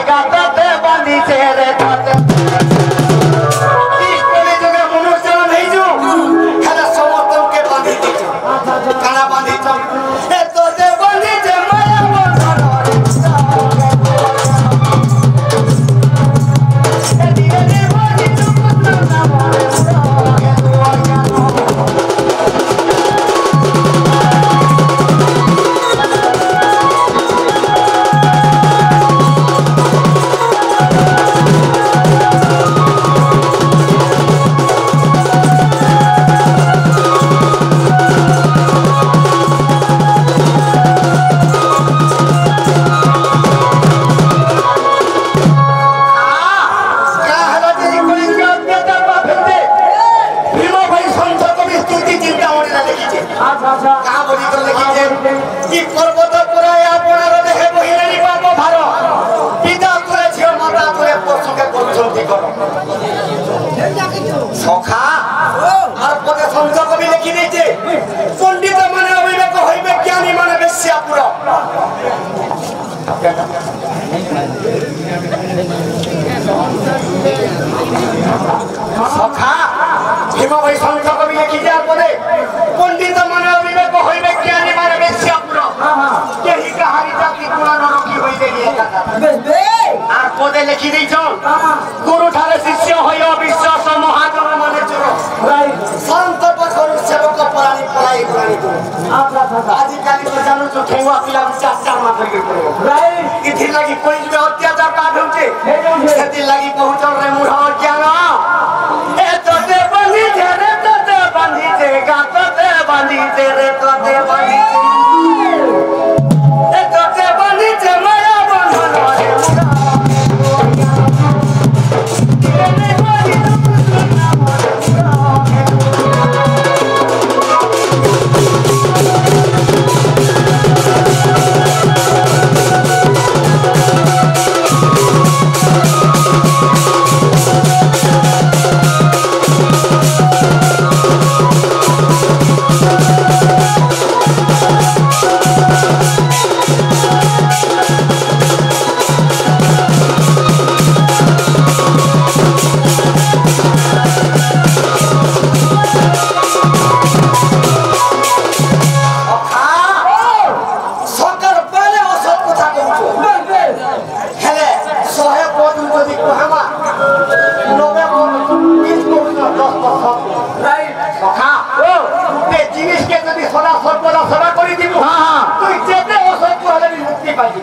গাতাতে বাঁধিছে রে তাতে ইস্কুলে যুগে মনুষ্য নেই যু খেলা সমতলকে বাঁধি দিছ কারা বাঁধিছ এ তোতে বাঁধিছে মায়া বন্ধন সখা আর পদে সংখ্যা কবি লিখি দিয়েছে পণ্ডিত মানে অবিবেক হইবে জ্ঞানী মানে বেশ্যা পুরো সখা হিমভাই সংখ্যা কবি লিখি দেওয়ার পরে পণ্ডিত মানে অবিবেক হইবে জ্ঞানী মানে বেশ্যা পুরো কেহি কাহারি জাতি পুরা নরকি হইবে গিয়ে আর পদে লিখি দিয়েছ গুরু ঠারে শিষ্য হইও বিশ্বাস মহাজন মানে চোর সন্ত পাখর সেবক পরাণী পলাই পরাণী আজিকালি তো জানো তো ঠেঙ্গুয়া পিলা চারটার মাথা করে ইথির লাগি কই যুগে অত্যাচার কাজ হচ্ছে সেদিন লাগি পৌঁছল রে মূঢ় জ্ঞান এ তোতে বাঁধিছে রে তোতে বাঁধিছে গাততে বাঁধিছে রে তোতে বাঁধিছে এ তোতে বাঁধিছে মায়া বন্ধন রে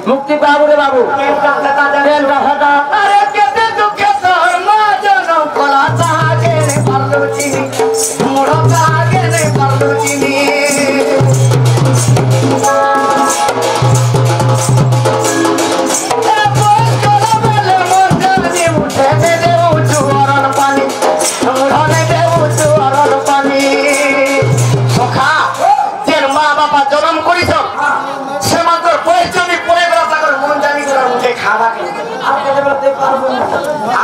মুক্তি পাবো রে বাবু আরে কেতে দুঃখে তোর মা জনম কলা তাহাকে রে পারলো চিনি মোড় তাহাকে রে পারলো চিনি জনম করিস সেমান্তর বয়স যদি পড়ে গেল তাদের মন জানি করে মুখে খাওয়া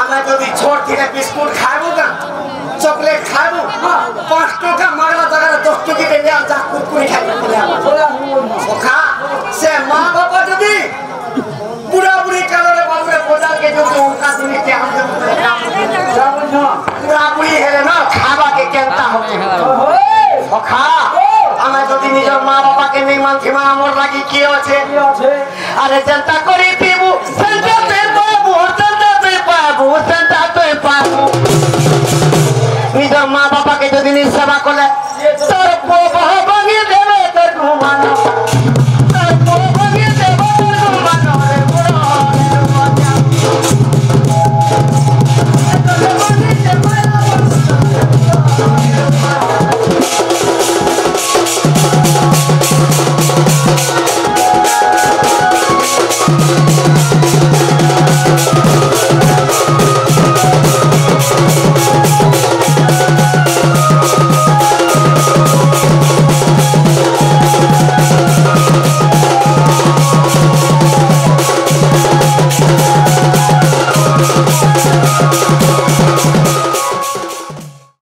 আমরা যদি ছোট থেকে বিস্কুট খাইব না চকলেট খাইব 5 টাকা মাগলা জায়গায় 10 টাকা দিয়ে আর যা কুরকুরি খাইব সখা সে মা বাবা যদি বুড়া বুড়ি কালরে বাবুরে বাজারকে যদি উনকা জিনিসকে আমাদের বুড়া বুড়ি হেলে না খাবাকে কেনতা হবে সখা আমরা যদি নিজের মা বাবাকে নেই মানছি মা আমার লাগি কি আছে আরে চিন্তা করি দিব চিন্তাতে পাবো চিন্তাতে পাবো চিন্তাতে পাবো নিজের মা বাবাকে যদি সেবা করলে